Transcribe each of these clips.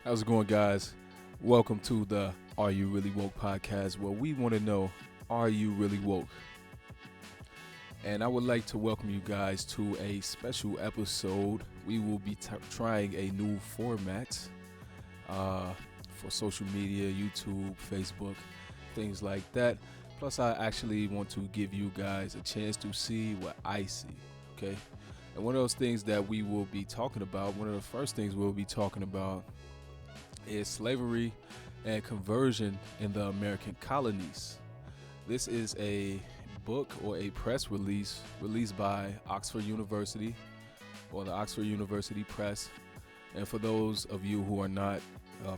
How's it going, guys? Welcome to the Are You Really Woke podcast, where we want to know, are you really woke? And I would like to welcome you guys to a special episode. We will be trying a new format for social media, YouTube, Facebook, things like that. Plus, I actually want to give you guys a chance to see what I see, okay? And one of those things that we will be talking about, one of the first things we'll be talking about is slavery and conversion in the American colonies. This is a book or a press release released by Oxford University or the Oxford University Press. And for those of you who are not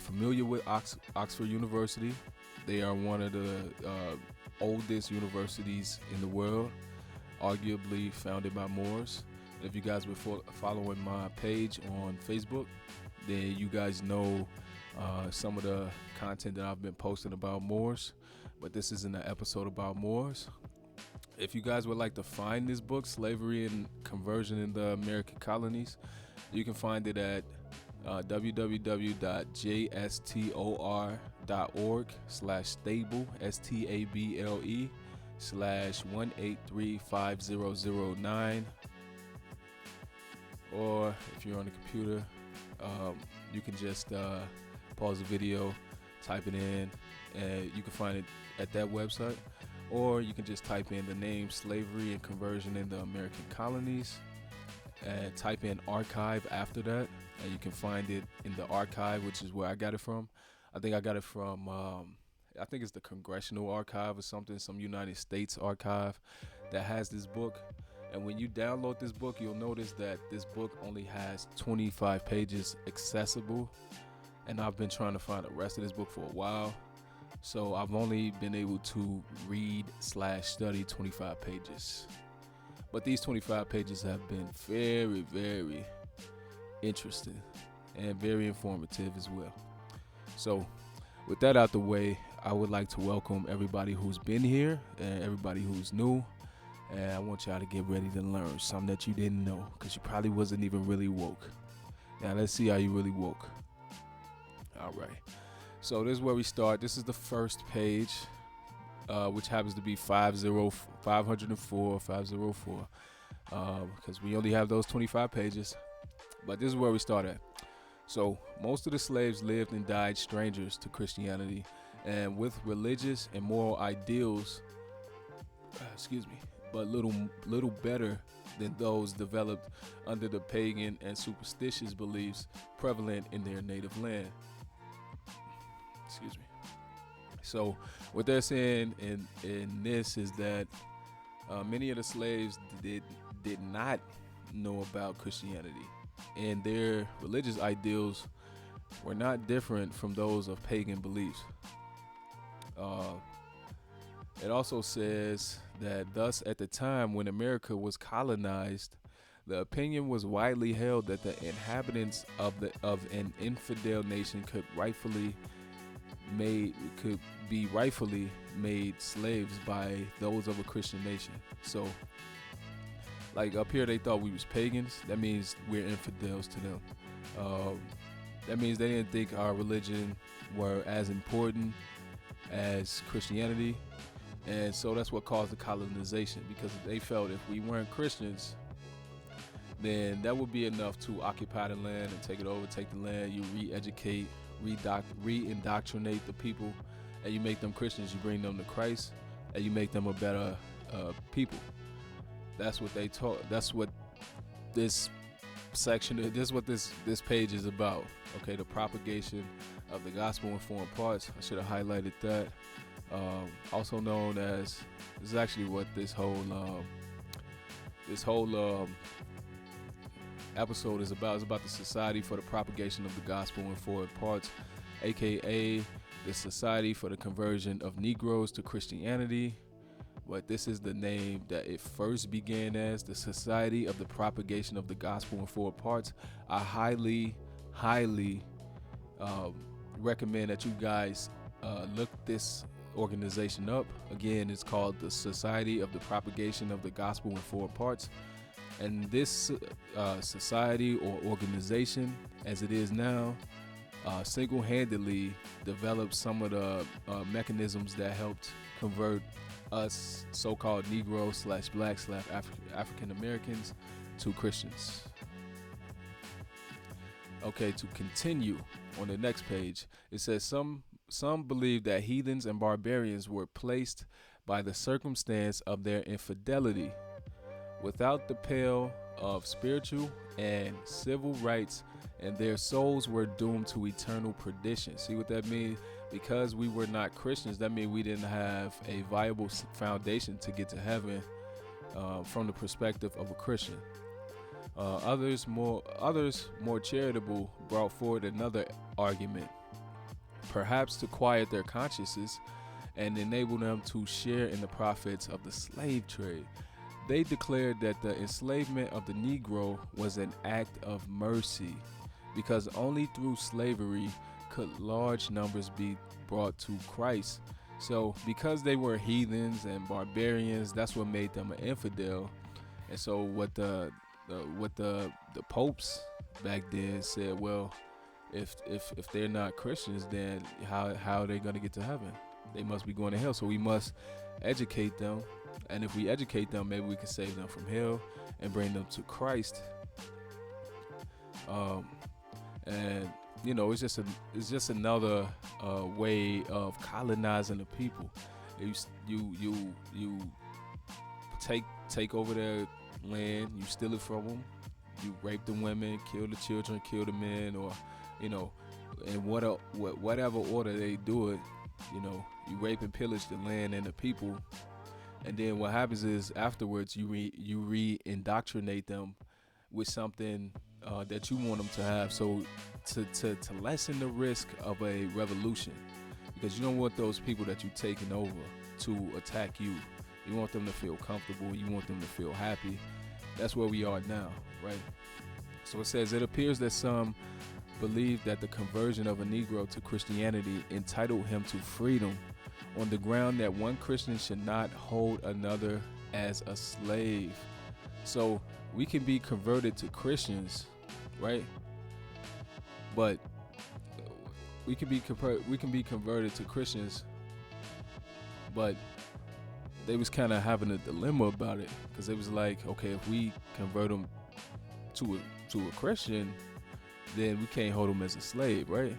familiar with Oxford University, they are one of the oldest universities in the world, arguably founded by Moors. If you guys were following my page on Facebook, then you guys know some of the content that I've been posting about Moors, but this isn't an episode about Moors. If you guys would like to find this book, Slavery and Conversion in the American Colonies, you can find it at www.jstor.org/stable, STABLE/1835009. Or if you're on the computer, you can just pause the video, type it in, and you can find it at that website. Or you can just type in the name Slavery and Conversion in the American Colonies and type in archive after that, and you can find it in the archive, which is where I got it from. I think I got it from, I think it's the Congressional Archive or something, some United States archive that has this book. And when you download this book, you'll notice that this book only has 25 pages accessible. And I've been trying to find the rest of this book for a while. So I've only been able to read/study 25 pages. But these 25 pages have been very, very interesting and very informative as well. So with that out the way, I would like to welcome everybody who's been here and everybody who's new. And I want y'all to get ready to learn something that you didn't know, because you probably wasn't even really woke. Now let's see how you really woke. All right. So this is where we start. This is the first page, which happens to be 504, because we only have those 25 pages. But this is where we start at. So most of the slaves lived and died strangers to Christianity and with religious and moral ideals, but little better than those developed under the pagan and superstitious beliefs prevalent in their native land. So what they're saying in this is that many of the slaves did not know about Christianity, and their religious ideals were not different from those of pagan beliefs. It also says that thus at the time when America was colonized, the opinion was widely held that the inhabitants of an infidel nation could be rightfully made slaves by those of a Christian nation. So like up here they thought we was pagans. That means we're infidels to them. That means they didn't think our religion were as important as Christianity. And so that's what caused the colonization, because they felt if we weren't Christians, then that would be enough to occupy the land and take it over, take the land. You re-educate, re-indoctrinate the people, and you make them Christians. You bring them to Christ, and you make them a better people. That's what they taught. That's what this section, this is what this page is about. Okay, the propagation of the gospel in foreign parts. I should have highlighted that. Also known as, this is actually what this whole episode is about. It's about the Society for the Propagation of the Gospel in Foreign Parts, aka the Society for the Conversion of Negroes to Christianity. But this is the name that it first began as, the Society of the Propagation of the Gospel in Foreign Parts. I highly recommend that you guys look this organization up. Again, it's called the Society of the Propagation of the Gospel in Foreign Parts. And this society or organization, as it is now, single-handedly developed some of the mechanisms that helped convert us so-called Negro slash Black slash African Americans to Christians. Okay, to continue on the next page, it says some believe that heathens and barbarians were placed by the circumstance of their infidelity without the pale of spiritual and civil rights, and their souls were doomed to eternal perdition. See what that means? Because we were not Christians, that means we didn't have a viable foundation to get to heaven from the perspective of a Christian. Others more charitable brought forward another argument, perhaps to quiet their consciences and enable them to share in the profits of the slave trade. They declared that the enslavement of the Negro was an act of mercy, because only through slavery could large numbers be brought to Christ. So because they were heathens and barbarians, that's what made them an infidel. And so what the popes back then said, well, if they're not Christians, then how are they going to get to heaven? They must be going to hell. So we must educate them, and if we educate them, maybe we can save them from hell and bring them to Christ. And you know, it's just another way of colonizing the people. You take over their land, you steal it from them, you rape the women, kill the children, kill the men, or you know, in whatever order they do it, you know, you rape and pillage the land and the people, and then what happens is afterwards you re-indoctrinate them with something that you want them to have, so to lessen the risk of a revolution, because you don't want those people that you're taking over to attack you. You want them to feel comfortable. You want them to feel happy. That's where we are now, right? So it says, it appears that some believe that the conversion of a Negro to Christianity entitled him to freedom on the ground that one Christian should not hold another as a slave. So we can be converted to Christians, right? But we can be converted to Christians, but they was kind of having a dilemma about it, because they was like, okay, if we convert them to a Christian, then we can't hold them as a slave, right?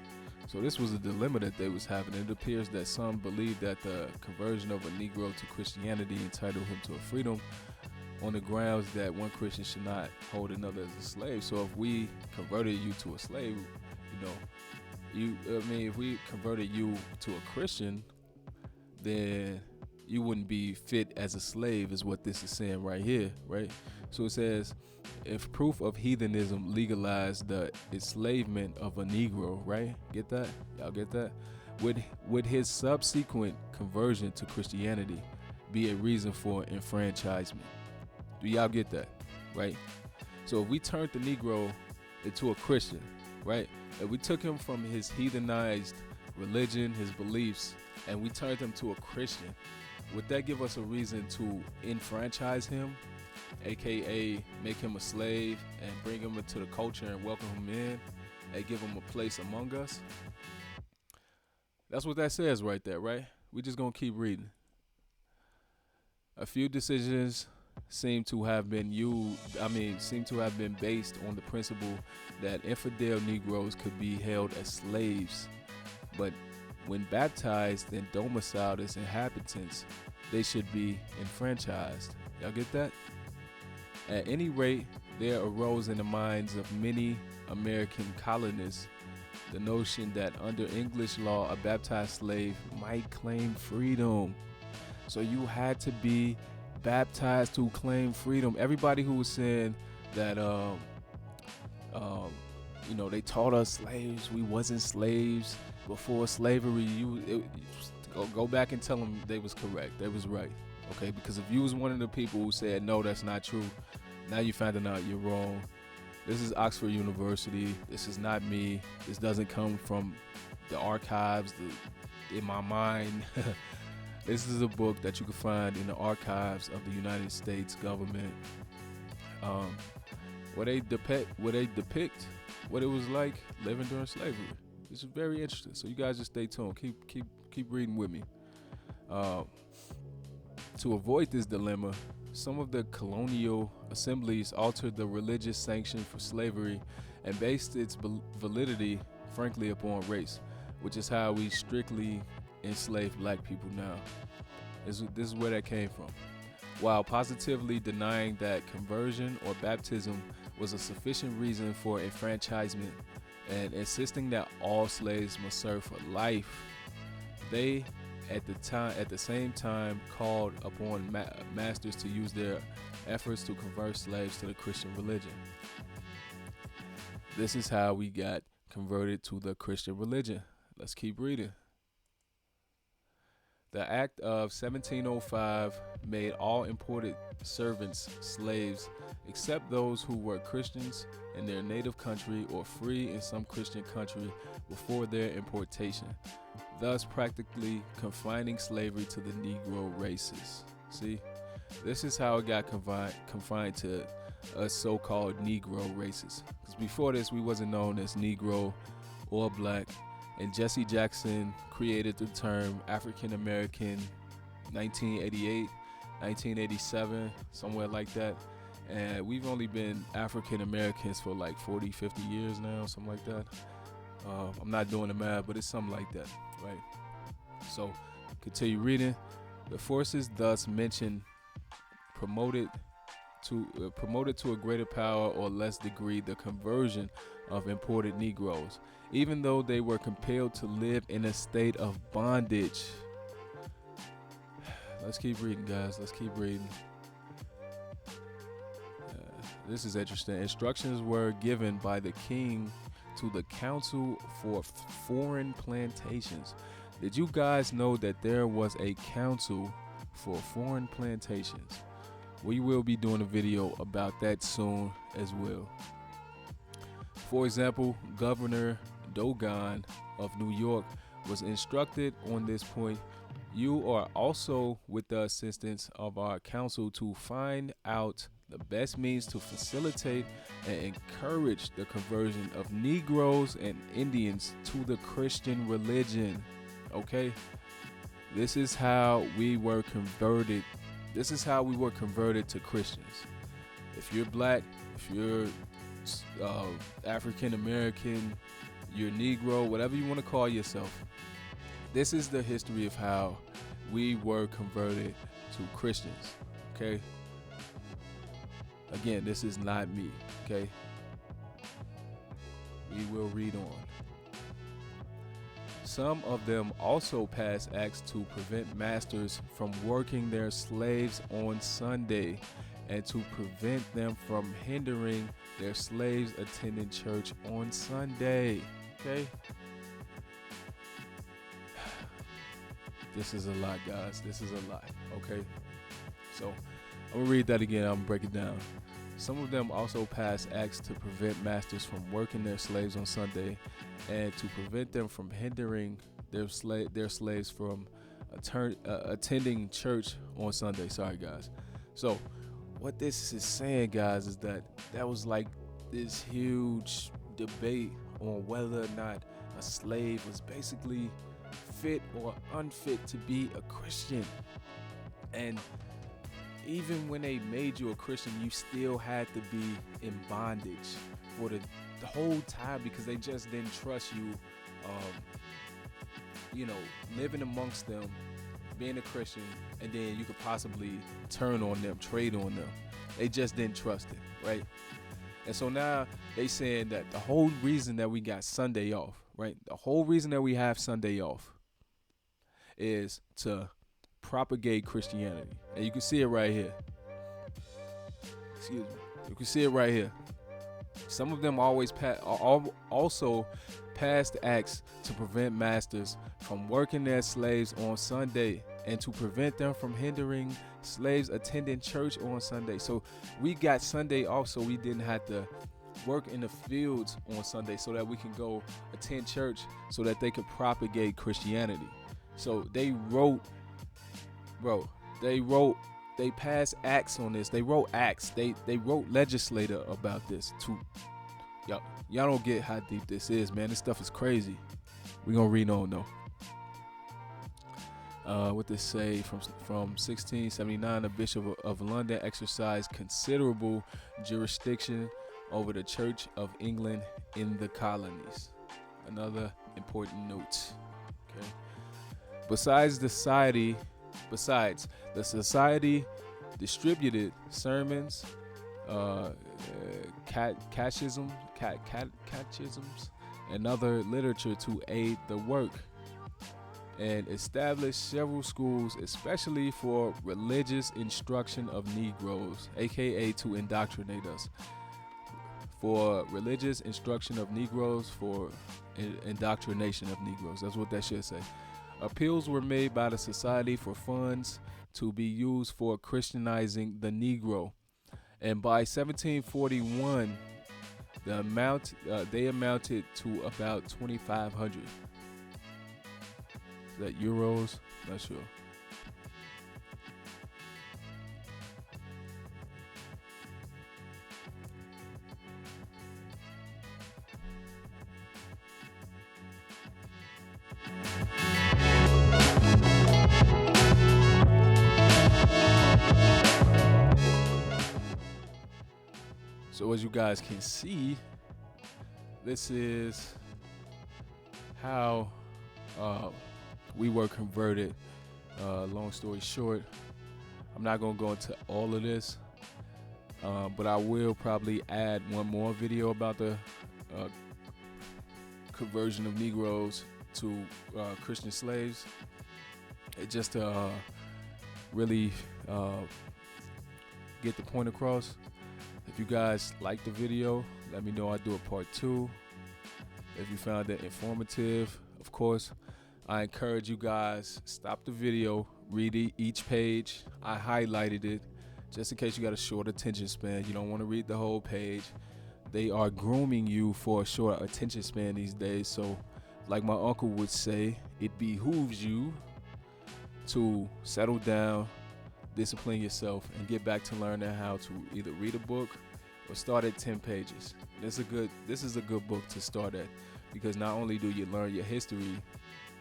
So this was a dilemma that they was having. It appears that some believe that the conversion of a Negro to Christianity entitled him to a freedom on the grounds that one Christian should not hold another as a slave. So if we converted you to a slave, if we converted you to a Christian, then you wouldn't be fit as a slave, is what this is saying right here, right? So it says, if proof of heathenism legalized the enslavement of a Negro, right? Get that? Y'all get that? Would his subsequent conversion to Christianity be a reason for enfranchisement? Do y'all get that? Right? So if we turned the Negro into a Christian, right? If we took him from his heathenized religion, his beliefs, and we turned him to a Christian, would that give us a reason to enfranchise him, aka make him a slave and bring him into the culture and welcome him in and give him a place among us? That's what that says right there, right? We just gonna keep reading. A few decisions seem to have been based on the principle that infidel Negroes could be held as slaves, but when baptized and domiciled as inhabitants, they should be enfranchised. Y'all get that? At any rate, there arose in the minds of many American colonists the notion that under English law, a baptized slave might claim freedom. So you had to be baptized to claim freedom. Everybody who was saying that, they taught us slaves, we wasn't slaves before slavery, go back and tell them they was correct, they was right, okay? Because if you was one of the people who said, no, that's not true, now you're finding out you're wrong. This is Oxford University. This is not me. This doesn't come from the archives in my mind. This is a book that you can find in the archives of the United States government, where they depict what it was like living during slavery. It's very interesting. So you guys just stay tuned. Keep reading with me. To avoid this dilemma, some of the colonial assemblies altered the religious sanction for slavery and based its validity, frankly, upon race, which is how we strictly enslave black people now. This is where that came from. While positively denying that conversion or baptism was a sufficient reason for enfranchisement and insisting that all slaves must serve for life, they at the same time called upon masters to use their efforts to convert slaves to the Christian religion. This is how we got converted to the Christian religion. Let's keep reading. The Act of 1705 made all imported servants slaves, except those who were Christians in their native country or free in some Christian country before their importation, thus practically confining slavery to the Negro races. See, this is how it got confined to us so-called Negro races. Because before this, we wasn't known as Negro or black. And Jesse Jackson created the term African American 1988, 1987, somewhere like that. And we've only been African Americans for like 40, 50 years now, something like that. I'm not doing the math, but it's something like that, right? So, continue reading. The forces thus mentioned promoted to a greater power or less degree the conversion of imported Negroes, even though they were compelled to live in a state of bondage. Let's keep reading, guys. Let's keep reading. This is interesting. Instructions were given by the king to the Council for Foreign Plantations. Did you guys know that there was a council for foreign plantations? We will be doing a video about that soon as well. For example, Governor Dogon of New York was instructed on this point. You are also, with the assistance of our council, to find out the best means to facilitate and encourage the conversion of Negroes and Indians to the Christian religion. Okay? This is how we were converted. This is how we were converted to Christians. If you're black, if you're African American, you're Negro, whatever you want to call yourself, this is the history of how we were converted to Christians. Okay? Again, this is not me. Okay? We will read on. Some of them also passed acts to prevent masters from working their slaves on Sunday and to prevent them from hindering their slaves attending church on Sunday. Okay? This is a lot, guys. This is a lot. Okay? So, I'm going to read that again. I'm going to break it down. Some of them also passed acts to prevent masters from working their slaves on Sunday and to prevent them from hindering their slaves from attending church on Sunday. Sorry, guys. So, what this is saying, guys, is that was like this huge debate on whether or not a slave was basically fit or unfit to be a Christian. And even when they made you a Christian, you still had to be in bondage for the whole time because they just didn't trust you, living amongst them, being a Christian, and then you could possibly turn on them, trade on them. They just didn't trust it, right? And so now they saying that the whole reason that we got Sunday off, right? The whole reason that we have Sunday off is to propagate Christianity. And you can see it right here. Excuse me. You can see it right here. Some of them also passed acts to prevent masters from working their slaves on Sunday and to prevent them from hindering slaves attending church on Sunday. So we got Sunday off so we didn't have to work in the fields on Sunday so that we can go attend church so that they could propagate Christianity. So they passed acts on this. They wrote acts. They wrote legislator about this too. Y'all don't get how deep this is, man. This stuff is crazy. We're going to read on, though. What they say, from 1679, the Bishop of London exercised considerable jurisdiction over the Church of England in the colonies. Another important note. Okay. Besides, the society distributed sermons, catechisms, and other literature to aid the work, and established several schools, especially for religious instruction of Negroes, aka to indoctrinate us. For religious instruction of Negroes, for indoctrination of Negroes. That's what that should say. Appeals were made by the society for funds to be used for Christianizing the Negro. And by 1741, they amounted to about 2,500. Is that euros? Not sure. So as you guys can see, this is how we were converted. Long story short, I'm not going to go into all of this, but I will probably add one more video about the conversion of Negroes to Christian slaves, just to really get the point across. If you guys like the video, let me know. I'll do a part 2. If you found it informative, of course, I encourage you guys, stop the video, read each page. I highlighted it just in case you got a short attention span. You don't want to read the whole page. They are grooming you for a short attention span these days. So like my uncle would say, it behooves you to settle down, discipline yourself, and get back to learning how to either read a book or start at 10 pages. This is a good book to start at, because not only do you learn your history,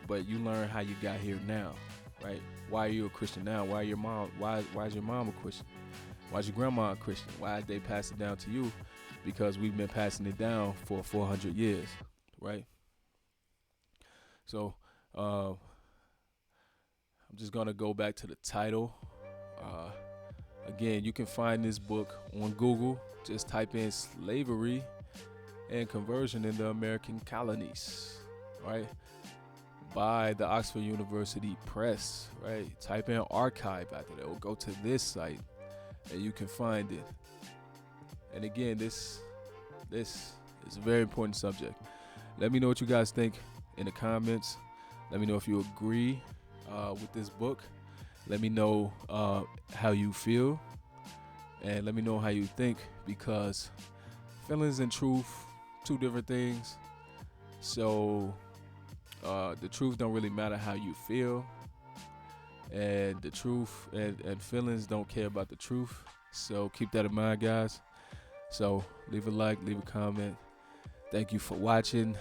but you learn how you got here now, right? Why are you a Christian now? Why is your mom a Christian? Why is your grandma a Christian? Why did they pass it down to you? Because we've been passing it down for 400 years, right? So I'm just gonna go back to the title. Again, you can find this book on Google. Just type in slavery and conversion in the American colonies, right? By the Oxford University Press, right? Type in archive after that, or go to this site and you can find it. And again, this is a very important subject. Let me know what you guys think in the comments. Let me know if you agree with this book. Let me know how you feel, and let me know how you think, because feelings and truth, two different things. So the truth don't really matter how you feel, and the truth and feelings don't care about the truth. So keep that in mind, guys. So leave a like, leave a comment. Thank you for watching,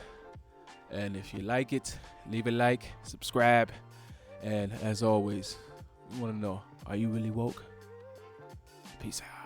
and if you like it, leave a like, subscribe, and as always, we want to know, are you really woke? Peace out.